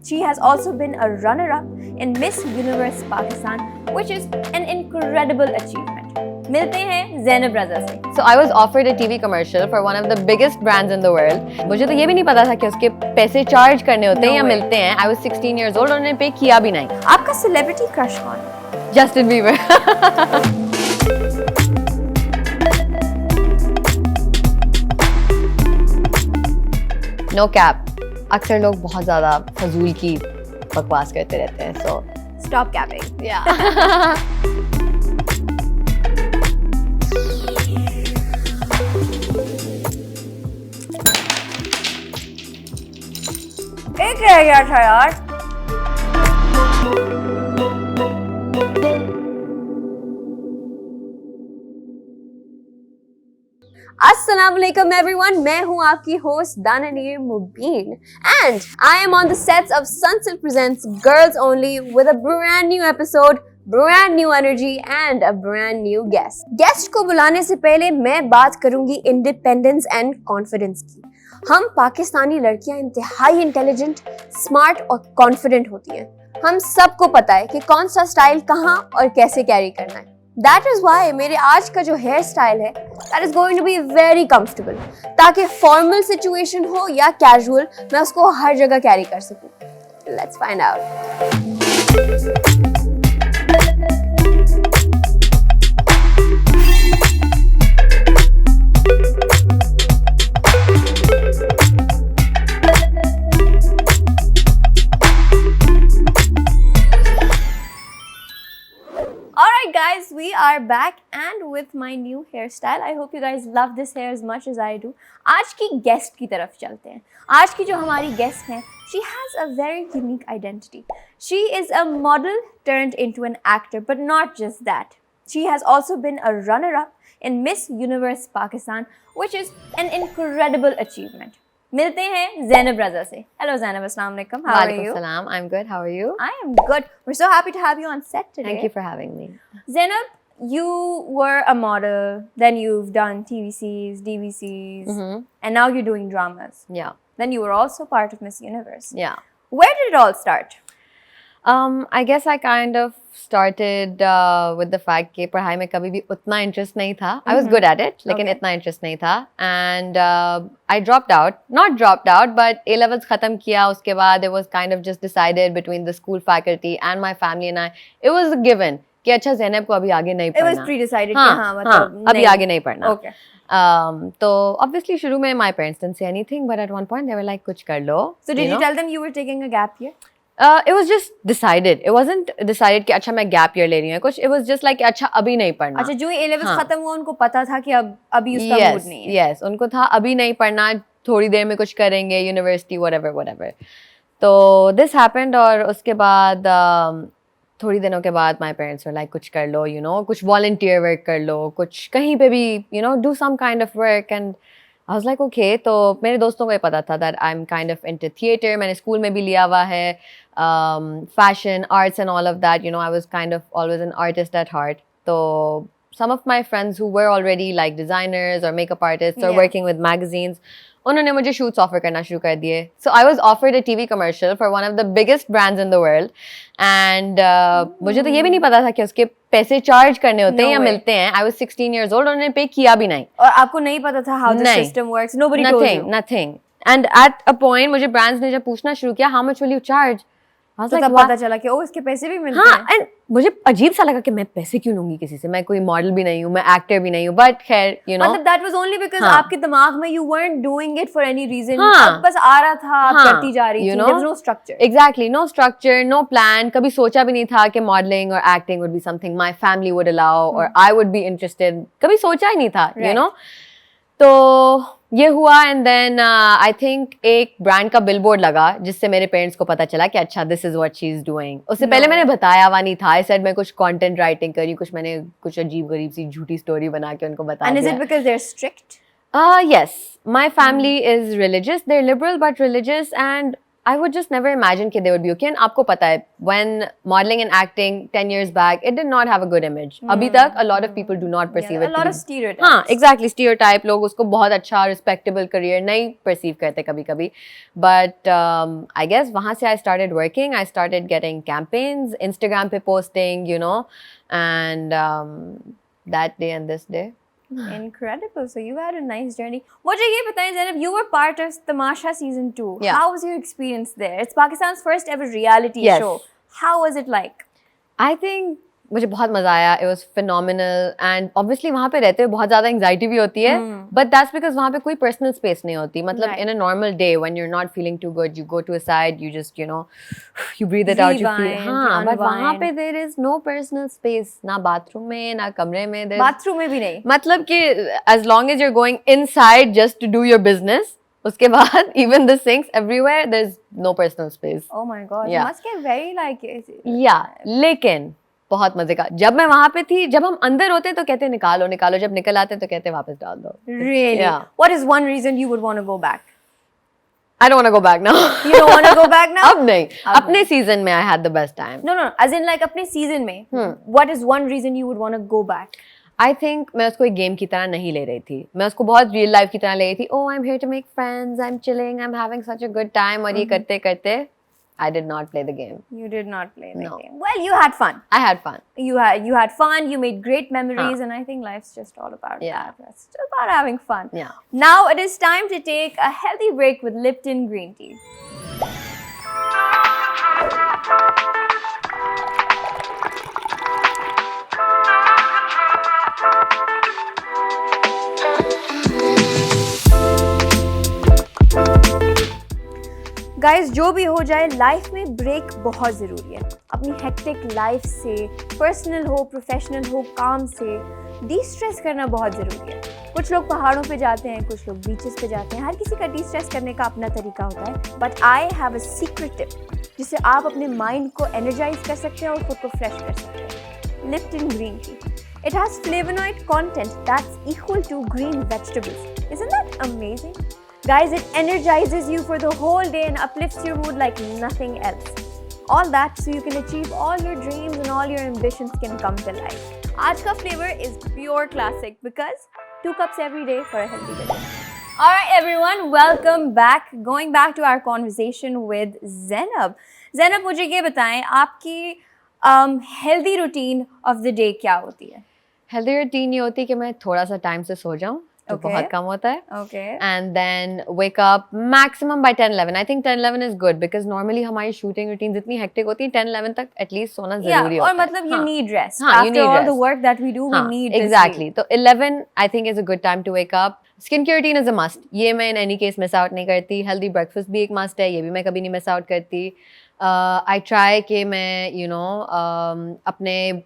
She has also been a runner-up in Miss Universe Pakistan, which is an incredible achievement. मिलते हैं ज़ैनब रज़ा से। So I was offered a TV commercial for one of the biggest brands in the world. मुझे तो ये भी नहीं पता था कि उसके पैसे चार्ज करने होते हैं या मिलते हैं. I was 16 years old और उन्होंने पे किया भी नहीं. आपका सेलिब्रिटी क्रश कौन है? Justin Bieber. No cap. अक्सर लोग बहुत ज़्यादा फजूल की बकवास करते रहते हैं. So stop capping. Yeah. एक रह गया था यार। Assalamualaikum everyone, मैं हूँ आपकी host Daniyar Mubeen and I am on the sets of Sunset Presents Girls Only with a brand new episode, brand new energy and a brand new guest. Guest को बुलाने से पहले मैं बात करूंगी इंडिपेंडेंस एंड कॉन्फिडेंस की। हम पाकिस्तानी लड़कियां इंतहाई इंटेलिजेंट, स्मार्ट और कॉन्फिडेंट होती हैं। हम सबको पता है कि कौन सा स्टाइल कहाँ और कैसे कैरी करना है। That is why मेरे आज का जो हेयर स्टाइल है that is going to be very comfortable, ताकि फॉर्मल सिचुएशन हो या कैजुअल मैं उसको हर जगह कैरी कर सकूं। Let's find out. Alright guys, we are back and with my new hairstyle. I hope you guys love this hair as much as I do. आज की guest की तरफ चलते हैं. आज की जो हमारी guest है, she has a very unique identity. She is a model turned into an actor, but not just that. She has also been a runner-up in Miss Universe Pakistan, which is an incredible achievement. मिलते हैं ज़ैनब रज़ा से. Hello Zainab, अस्सलाम वालेकुम. How are you? Salam. I'm good. How are you? I am good. We're so happy to have you on set today. Thank you for having me. Zainab, you were a model, then you've done TVCs, DVCs, and now you're doing dramas. Yeah. Then you were also part of Miss Universe. Yeah. Where did it all start? I guess I kind of started with the fact कि पढ़ाई में कभी भी उतना interest नहीं था. I was good at it, लेकिन इतना interest नहीं था. And I dropped out. Not dropped out, but A-levels ख़त्म किया. उसके बाद it was kind of just decided between the school faculty and my family and I. It was a given कि अच्छा ज़ैनब को अभी आगे नहीं पढ़ना. It was pre-decided कि हाँ मतलब अभी आगे नहीं पढ़ना. Okay. तो obviously शुरू में my parents didn't say anything, but at one point they were like कुछ कर लो. So did you tell them you were taking a gap year? It was just decided. It wasn't decided कि अच्छा मैं gap year ले रही हूँ कुछ. It was just like अच्छा अभी नहीं पढ़ना. अच्छा जो A-levels खत्म हुआ उनको पता था कि अब अभी उसका mood नहीं है. Yes, उनको था अभी नहीं पढ़ना, थोड़ी देर में कुछ करेंगे, university whatever. तो this happened और उसके बाद थोड़ी दिनों के बाद my parents were like कुछ कर लो, you know, कुछ volunteer work कर लो, कुछ कहीं पे भी, you know, do some kind of work. And I was like okay. तो मेरे दोस्तों को ये पता था that I'm kind of into theater. मैंने स्कूल में भी लिया हुआ है fashion, arts and all of that. You know, I was kind of always an artist at heart. So some of my friends who were already like designers or makeup artists or working with magazines, उन्होंने मुझे shoots offer करना शुरू कर दिए. So I was offered a TV commercial for one of the biggest brands in the world. And मुझे तो ये भी नहीं पता था कि उसके पैसे चार्ज करने होते हैं या मिलते हैं. I was 16 years old और उन्होंने पे किया भी नहीं. और आपको नहीं पता था how the system works? Nobody told you? Nothing. And at a point मुझे brands ने जब पूछना शुरू किया how much will you charge? तो तब पता चला कि इसके पैसे भी मिलते हैं. एंड मुझे अजीब सा लगा कि मैं पैसे क्यों लूंगी किसी से. मैं कोई मॉडल भी नहीं हूँ, मैं एक्टर भी नहीं हूँ. बट खैर यू नो मतलब दैट वाज ओनली बिकॉज़ आपके दिमाग में you weren't doing it for any reason. अब बस आ रहा था, आप करती जा रही थी. There was no structure. Exactly, no structure, no plan. कभी सोचा भी नहीं था कि मॉडलिंग और acting would be something my family would allow or I would be interested. कभी सोचा ही नहीं था, you know. तो ये हुआ एंड देन आई थिंक एक ब्रांड का बिलबोर्ड लगा जिससे मेरे पेरेंट्स को पता चला कि अच्छा this is what she is doing. उससे पहले मैंने बताया हुआ नहीं था. आई सेड मैं कुछ कंटेंट राइटिंग करी, कुछ मैंने कुछ अजीब गरीब सी झूठी स्टोरी बना के उनको बता दिया. And is it because they are strict? Yes, my family is religious. They're liberal but religious, and I would just never imagine कि they would be okay. And आपको पता है, when modeling and acting 10 years back, it did not have a good image. अभी तक a lot of people do not perceive it. A lot to of be- stereotypes. हाँ, exactly, stereotype. लोग उसको बहुत अच्छा respectable career नहीं perceive करते कभी-कभी. But I guess वहाँ से I started working. I started getting campaigns, Instagram पे posting, you know, and that day and this day. Incredible. So you had a nice journey. मुझे ये बताएं Zainab, you were part of Tamasha season 2. Yeah. How was your experience there? It's Pakistan's first ever reality Yes. show. How was it like? I think मुझे बहुत मजा आया. It was phenomenal and obviously वहाँ पे रहते हुए बहुत ज़्यादा anxiety भी होती है. But that's because वहाँ पे कोई personal space नहीं होती. मतलब Right. in a normal day when you're not feeling too good, you go to a side, you just you know, you breathe it out. You feel Rewind, हाँ. But वहाँ unwind. पे there is no personal space. ना bathroom में, ना कमरे में. There's Bathroom में भी नहीं. मतलब कि as long as you're going inside just to do your business, उसके बाद even the sinks everywhere, there's no personal space. Oh my God. Yeah. You must get very like. Yeah, लेकिन बहुत मजे का. जब मैं वहाँ पे थी, जब हम अंदर होते तो कहते निकालो निकालो, जब निकल आते तो कहते वापस डाल दो. Really? Yeah. What is one reason you would want to go back? I don't want to go back now. You don't want to go back now? अब नहीं. अपने season में I had the best time. No, no, as in like अपने season में. What is one reason you would want to go back? I think मैं उसको एक game की तरह नहीं ले रही थी. मैं उसको बहुत रियल लाइफ की तरह ले रही थी. Oh, I'm here to make friends. I'm chilling. I'm having such a good time. और ये करते करते I did not play the game. You did not play the No. game. Well, you had fun. I had fun. You had fun. You made great memories, and I think life's just all about Yeah. that. It's just about having fun. Yeah. Now it is time to take a healthy break with Lipton green tea. Guys, जो भी हो जाए life में break बहुत ज़रूरी है. अपनी hectic life से, पर्सनल हो प्रोफेशनल हो, काम से डी स्ट्रेस करना बहुत ज़रूरी है. कुछ लोग पहाड़ों पे जाते हैं, कुछ लोग बीचेस पे जाते हैं. हर किसी का डी स्ट्रेस करने का अपना तरीका होता है. But I have a secret tip जिससे आप अपने माइंड को एनर्जाइज कर सकते हैं और खुद को फ्रेश कर सकते हैं. Lipton green tea. It has flavonoid content that's equal to green vegetables. Isn't that amazing? Guys, it energizes you for the whole day and uplifts your mood like nothing else. All that so you can achieve all your dreams and all your ambitions can come to life. Aaj ka flavor is pure classic because 2 cups every day for a healthy living. Alright everyone, welcome back. Going back to our conversation with Zainab. Zainab, मुझे ये बताएं आपकी healthy routine of the day क्या होती है? Healthy routine ये होती है कि मैं थोड़ा सा टाइम से सो जाऊँ. तो बहुत कम होता है. Okay. And then wake up maximum by 10-11. I think 10-11 is good because normally हमारी shooting routines इतनी hectic होती है, 10-11 तक at least सोना ज़रूरी होता है. और मतलब you need rest. हाँ, you After need all rest. the work that we do, we need this exactly. sleep. तो 11 I think is a good time to wake up. Skincare routine is a must. ये मैं in any case miss out नहीं करती. Healthy breakfast भी एक must है. ये भी मैं कभी नहीं miss out करती. I try कि मैं you know अपने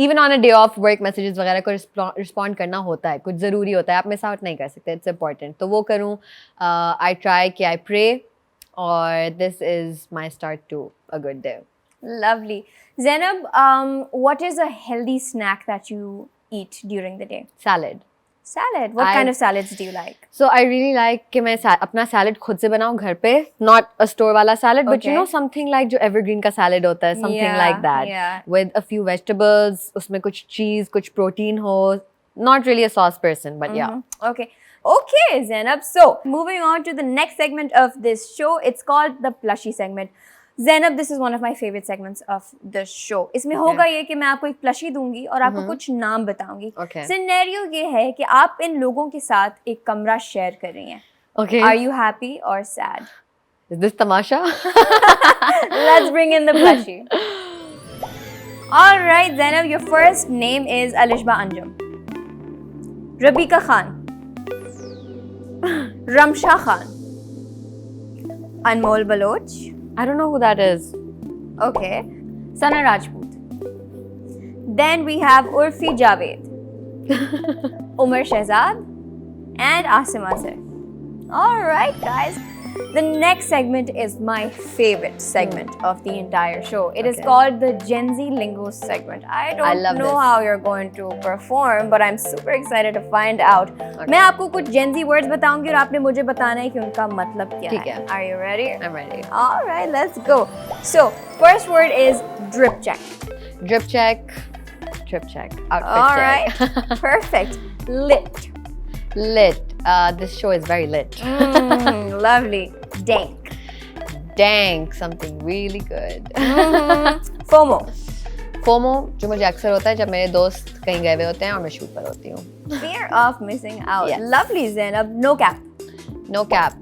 even on a day off work messages वगैरह को respond करना होता है. कुछ ज़रूरी होता है. आप miss out नहीं कर सकते. It's important. तो वो करूँ. I try कि I pray और this is my start to a good day. Lovely. Zainab, what is a healthy snack that you eat during the day? Salad. Salad. What kind of salads do you like? So I really like कि मैं अपना salad खुद से बनाऊँ घर पे, not a store वाला salad, but you know something like जो evergreen का salad होता है, something like that, with a few vegetables, उसमें कुछ cheese, कुछ protein हो. Not really a sauce person, but yeah. Okay. Okay, Zainab. So moving on to the next segment of this show, it's called the plushie segment. Zainab, this is one of my favorite segments of the show. इसमें होगा ये कि मैं आपको एक plushie दूंगी और आपको कुछ नाम बताऊंगी. सिनेरियो ये है कि आप इन लोगों के साथ एक कमरा शेयर कर रही हैं. Okay. Are you happy or sad? Is this tamasha? Let's bring in the plushie. All right, Zainab, your first name is Alishba Anjum. Rabika Khan. Ramsha Khan. Anmol Baloch. I don't know who that is. Okay. Sana Rajput. Then we have Urfi Javed, Umar Shehzad, and Asim Azhar. All right, guys. The next segment is my favorite segment of the entire show. It is called the Gen Z Lingo segment. I don't love know this. how you're going to perform, but I'm super excited to find out. मैं आपको कुछ Gen Z words बताऊंगी और आपने मुझे बताना है कि उनका मतलब क्या ठीक है. है. Are you ready? I'm ready. All right, let's go. So, first word is drip check. Drip check. Trip check. Outfit All check. right, perfect. Lit. Lit. This show is very lit. Lovely. Dank. Dank. Something really good. FOMO. FOMO जो मुझे अक्सर होता है जब मेरे दोस्त कहीं गए हुए होते हैं और मैं शूट पर होती हूँ. Fear of missing out. Yes. Lovely, Zainab. No cap. No cap.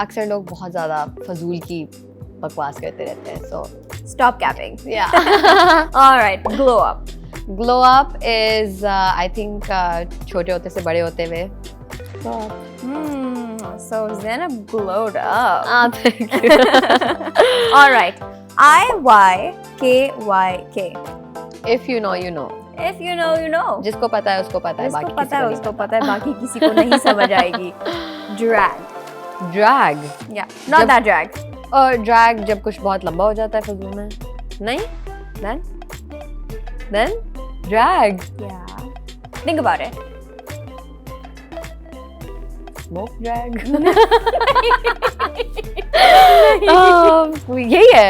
अक्सर लोग बहुत ज़्यादा फजूल की बकवास करते रहते हैं. So Stop capping. yeah. All right. Glow up. Glow up is I think छोटे होते से बड़े होते हुए. So Zainab glowed up. Thank you. All right. IYKYK. If you know, you know. If you know, you know. जिसको पता है उसको पता है. जिसको बाकी पता है किसी को उसको पता है, बाकी किसी को नहीं समझ आएगी. Drag. नहीं. Drag. Yeah. Not that drag. और drag जब कुछ बहुत लंबा हो जाता है फिल्म में. नहीं? Then drag. Yeah. Think about it. Smoke drag. यही है.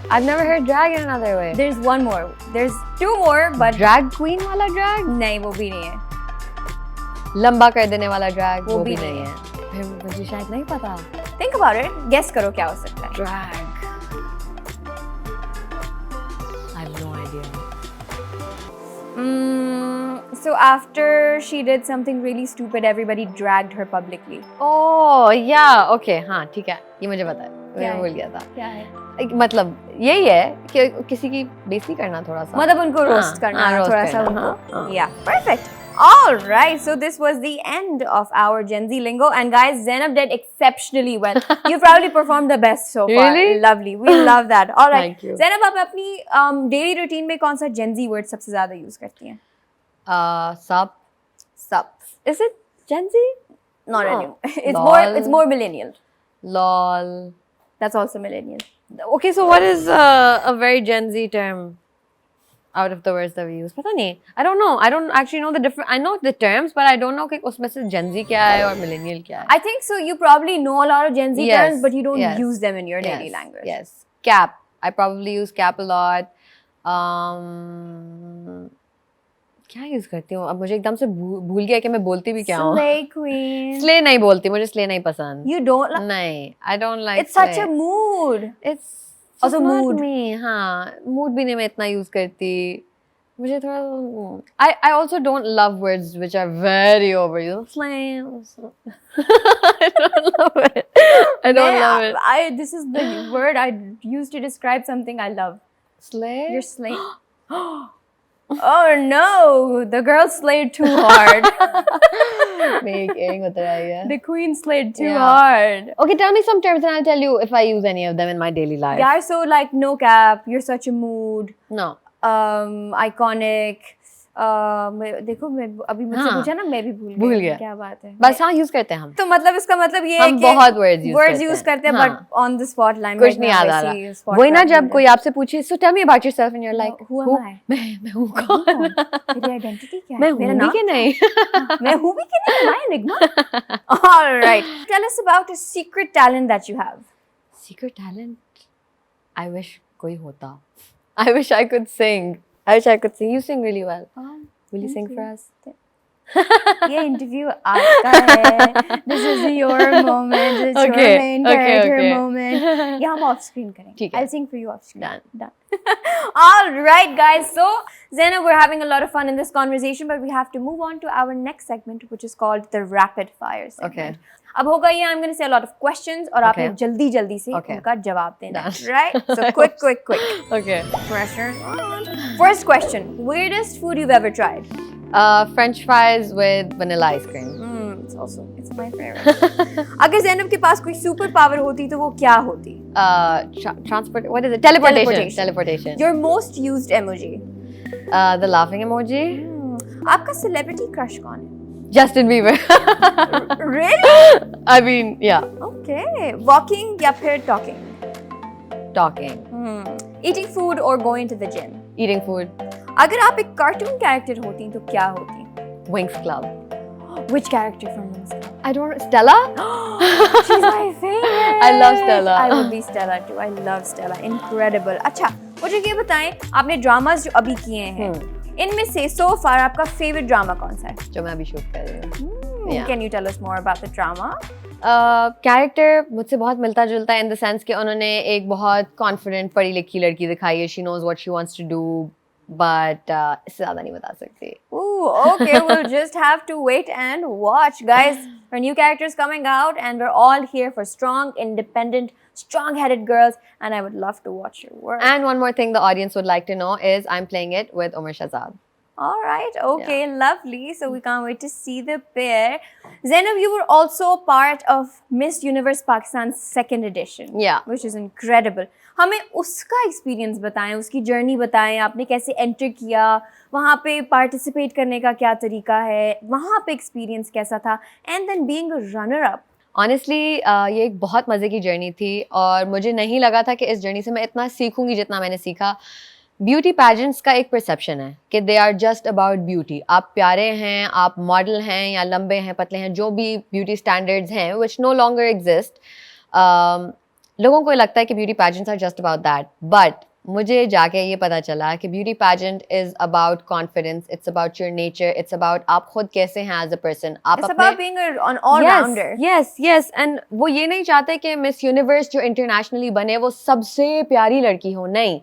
I've never heard drag in another way. There's one more. There's two more, but Drag queen वाला drag? नहीं, वो भी नहीं है. लंबा कर देने वाला drag वो वो भी भी नहीं नहीं है. फिर मुझे शायद नहीं पता. Think about it. Guess करो क्या हो सकता है. Drag. I have no idea. So after she did something really stupid, everybody dragged her publicly. Oh yeah, okay, हाँ ठीक है. ये मुझे पता है. क्या मैं है? भूल गया था. क्या है? मतलब यही है कि किसी की बेइज्जती करना थोड़ा सा. मतलब उनको हाँ, रोस्ट करना, हाँ, roast थोड़ा सा करना, उनको. हाँ. Yeah, perfect. All right, so this was the end of our Gen Z lingo, and guys, Zainab did exceptionally well. You probably performed the best so far. Really? Lovely, we love that. All right, Thank you. Zainab, आप अपनी daily routine में कौन सा Gen Z word सबसे ज़्यादा use करती हैं? Sup. Sup. Is it Gen Z? Not No. anymore. It's Lol. more millennial. Lol. That's also millennial. Okay, so what is a very Gen Z term out of the words that we use? पता नहीं. I don't know. I don't actually know the different. I know the terms, but I don't know कि उसमें से Gen Z क्या है और millennial क्या है. I think so. You probably know a lot of Gen Z Yes, terms, but you don't yes, use them in your daily Yes, language. Yes. Cap. I probably use cap a lot. क्या use करती हूँ अब मुझे एकदम से भूल गया कि मैं बोलती भी क्या हूँ. Slay queen. स्ले नहीं बोलती. मुझे स्ले नहीं पसंद. You don't like. नहीं. I don't like. It's such slay. a mood. It's Also just not mood. me. हाँ. Mood भी नहीं मैं इतना यूज करती. मुझे थोड़ा. I also don't love words which are very overused. Slay. I don't love it. I don't love it. This is the word I use to describe something I love. Slay. You're slaying. Oh no! The girl slayed too hard. Making होता रहेगा. The queen slayed too Yeah. hard. Okay, tell me some terms and I'll tell you if I use any of them in my daily life. Yeah, so like no cap. You're such a mood. No. Iconic. देखो मैं अभी मुझसे हाँ, पूछा ना मैं भी भूल गया. क्या बात है. बस हाँ यूज करते हैं हम. तो मतलब इसका मतलब ये है हम कि बहुत words use करते हैं हाँ. but on the spot line कुछ नहीं याद आ रहा. वही ना जब कोई आपसे पूछे so tell me about yourself and you're like who am I? मैं हूँ कौन? मेरी आइडेंटिटी क्या है? मैं मेरा हूँ भी नाम कि नहीं? मैं हूँ भी कि नहीं? Am I enigma? All right. Tell us about a secret talent that you have. Secret talent? I wish कोई होता. I wish I could sing. I wish I could sing. You sing really well. Will you sing for us? ये interview आपका है. This is your moment. It's your Okay, main okay, character okay. moment. ये हम off screen करेंगे. ठीक है. I'll sing for you off screen. Done. All right, guys. So, Zainab, we're having a lot of fun in this conversation, but we have to move on to our next segment, which is called the rapid fire segment. Okay. अब होगा ये I'm going to say a lot of questions और आपने Okay. जल्दी जल्दी से Okay. उनका जवाब देना है. Done. Right? So quick. Okay. Pressure on. First question. Weirdest food you've ever tried? French fries with vanilla ice cream. It's my favorite. अगर ज़ैनब के पास कोई सुपर पावर होती तो वो क्या होती? Transport. What is it? Teleportation. Your most used emoji? The laughing emoji. आपका celebrity crush कौन है? Justin Bieber. Really? I mean, yeah, Okay. Walking या फिर talking? talking, Eating food or going to the gym? eating food, अगर आप एक cartoon character होती तो क्या होती? Winx Club. Which character from Winx Club? I don't know, Stella? She's my favorite. I love Stella. I would be Stella too. I love Stella. Incredible. अच्छा, मुझे ये बताएं, आपने ड्रामास जो अभी किए हैं, इनमें से so far आपका फेवरेट ड्रामा कौन सा है? जो मैं अभी शूट कर रही हूँ. Yeah. Can you tell us more about the drama? Character मुझसे बहुत मिलता जुलता है इन द सेंस कि उन्होंने एक बहुत कॉन्फिडेंट पढ़ी लिखी लड़की दिखाई है. She knows what she wants to do, but इससे ज़्यादा नहीं बता सकती. Ooh, okay, we'll just have to wait and watch, guys. Our new characters coming out, and we're all here for strong, independent, strong-headed girls, and I would love to watch your work. And one more thing the audience would like to know is I'm playing it with Umar Shahzad. All right, okay, lovely. So we can't wait to see the pair. Zainab, you were also part of Miss Universe Pakistan's second edition. Yeah. Which is incredible. हमें उसका experience बताएं, उसकी journey बताएं, आपने कैसे enter किया, वहाँ पे पार्टिसिपेट करने का क्या तरीका है, वहाँ पे एक्सपीरियंस कैसा था, and then being a runner up. Honestly ये एक बहुत मज़े की जर्नी थी और मुझे नहीं लगा था कि इस जर्नी से मैं इतना सीखूंगी जितना मैंने सीखा. ब्यूटी पैजेंट्स का एक परसेप्शन है कि they are just about beauty. आप प्यारे हैं, आप मॉडल हैं या लंबे हैं, पतले हैं, जो भी ब्यूटी स्टैंडर्ड्स हैं विच नो लॉन्गर एग्जिस्ट. लोगों को लगता है कि beauty pageants are just about that, but मुझे जाके ये पता चला कि beauty pageant is about confidence, it's about your nature, it's about आप खुद कैसे हैं एज अ पर्सन. आप It's about being an all-rounder. Yes and वो ये नहीं चाहते कि मिस यूनिवर्स जो इंटरनेशनली बने वो सबसे प्यारी लड़की हो. नहीं,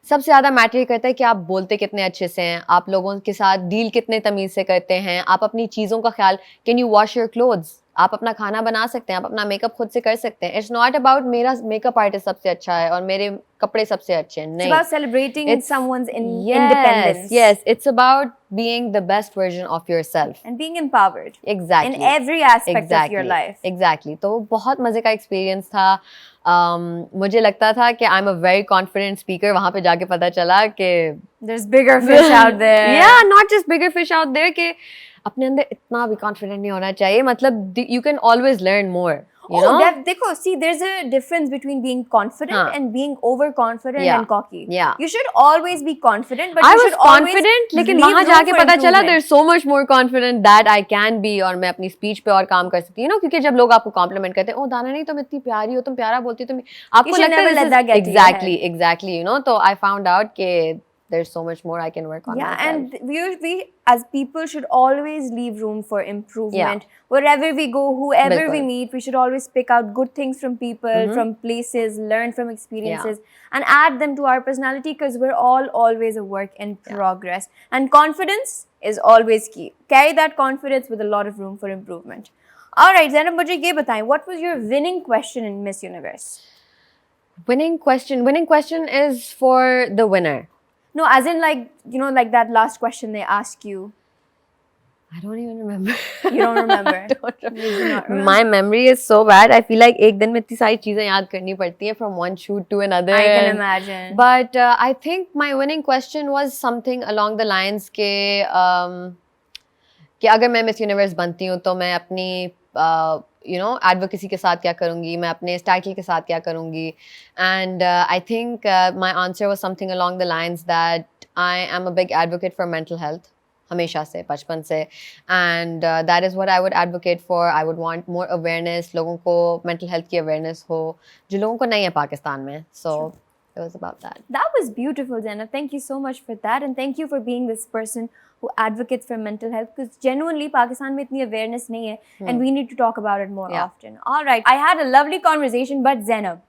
सबसे ज़्यादा मैटर करता है कि आप बोलते कितने अच्छे से हैं, आप लोगों के साथ डील कितने तमीज़ से करते हैं, आप अपनी चीज़ों का ख्याल, can you wash your clothes, आप अपना खाना बना सकते हैं, आप अपना मेकअप खुद से कर सकते हैं. इट्स नॉट अबाउट मेरा मेकअप आर्टिस्ट सबसे अच्छा है और मेरे कपड़े सबसे अच्छे हैं. नहीं, It's about celebrating someone's yes, independence. Yes, it's about being the best version of yourself. And being empowered. Exactly. In every aspect of your life. Exactly. तो बहुत मज़े का एक्सपीरियंस था. मुझे लगता था कि I am a very confident speaker. वहाँ पे जाके पता चला कि There's bigger fish out there. Yeah, not just bigger fish out there कि अपने अंदर इतना भी कॉन्फिडेंट नहीं होना चाहिए. मतलब you can always learn more. You know? देखो, see, there's a difference between being confident and being overconfident and cocky. Yeah. You should always be confident, but I you was should always confident, लेकिन leave वहाँ room जाके for पता चला improvement. there's so much more confident that I can be और मैं अपनी speech पे और काम कर सकती हूँ. क्योंकि जब लोग आपको कॉम्प्लीमेंट करते हैं, ओ दाना नहीं तुम इतनी प्यारी हो, तुम प्यारा बोलती हो, तुम आपको should लगता never है let that get to your head. exactly, you know. तो I found out कि there's so much more I can work on. Yeah, myself. and we as people should always leave room for improvement. Wherever we go, whoever we meet, we should always pick out good things from people, from places, learn from experiences, and add them to our personality, because we're all always a work in progress. And confidence is always key. Carry that confidence with a lot of room for improvement. All right, Zainab, मुझे ये बताएं, what was your winning question in Miss Universe? Winning question is for the winner. No, as in like, you know, like that last question they ask you. I don't even remember. You don't remember? I don't You do not remember. My memory is so bad. I feel like एक दिन में इतनी सारी चीजें याद करनी पड़ती हैं from one shoot to another. I can imagine. But I think my winning question was something along the lines कि अगर मैं मिस यूनिवर्स बनती हूँ तो मैं अपनी you know, advocacy के साथ क्या करूँगी, मैं अपने टाइटल के साथ क्या करूँगी. And I think my answer was something along the lines that I am a big advocate for mental health. हमेशा से, बचपन से. And that is what I would advocate for. I would want more awareness. लोगों को mental health की awareness हो, जो लोगों को नहीं है पाकिस्तान में. So it was about that. That was beautiful, Zainab. Thank you so much for that, and thank you for being this person who advocates for mental health, because genuinely Pakistan में इतनी awareness नहीं है, and we need to talk about it more often. All right, I had a lovely conversation, but Zainab,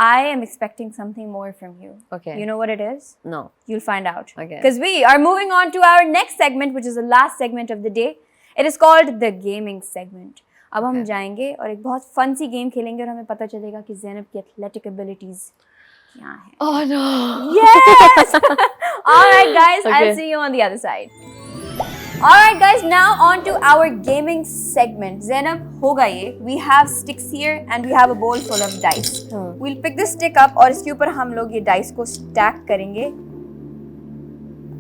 I am expecting something more from you. Okay. You know what it is? No. You'll find out. Okay. Because we are moving on to our next segment, which is the last segment of the day. It is called the gaming segment. अब हम जाएंगे और एक बहुत fun सी game खेलेंगे और हमें पता चलेगा कि ज़ैनब की athletic abilities क्या हैं. Oh no. Yes! All right, guys. Okay. I'll see you on the other side. All right, guys. Now on to our gaming segment. Zainab, होगा ये. We have sticks here and we have a bowl full of dice. We'll pick this stick up और इसके ऊपर हम लोग ये dice को stack करेंगे.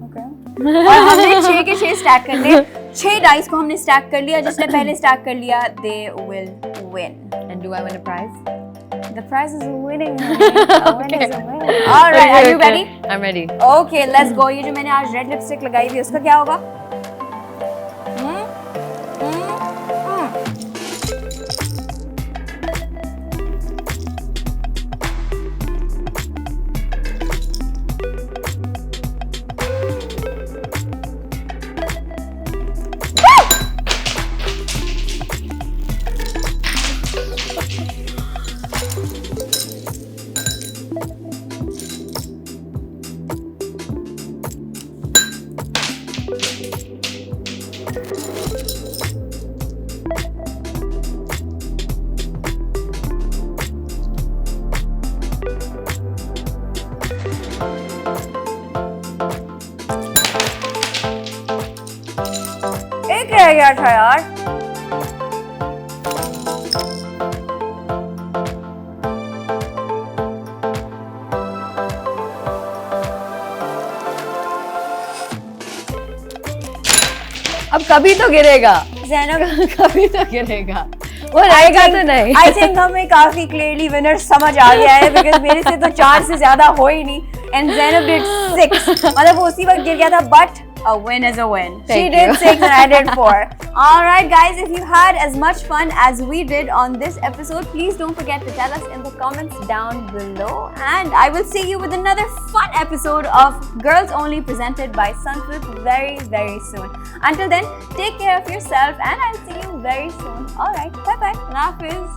Okay. और हमने 6 के 6 स्टैक करने, 6 डाइस को हमने स्टैक कर लिया, जिसने पहले स्टैक कर लिया they will win. And do I win a prize? The prize is winning. A win is a win. All right, are you ready? I'm ready. Okay, let's go. ये जो मैंने आज रेड लिपस्टिक लगाई हुई है उसका क्या होगा? एक रह गया था यार. अब कभी तो गिरेगा. ज़ैनब कभी तो गिरेगा. वो रहेगा तो नहीं. आई थिंक हमें काफी क्लियरली विनर समझ आ गया है, बिकॉज मेरे से तो 4 से ज्यादा हो ही नहीं, एंड ज़ैनब डिड 6. मतलब वो उसी वक्त गिर गया था, but a win is a win. She Thank did you. 6 and I did 4. All right, guys, if you had as much fun as we did on this episode, please don't forget to tell us in the comments down below. And I will see you with another fun episode of Girls Only presented by Sanskrit very, very soon. Until then, take care of yourself and I'll see you very soon. All right, bye-bye. Allah Hafiz.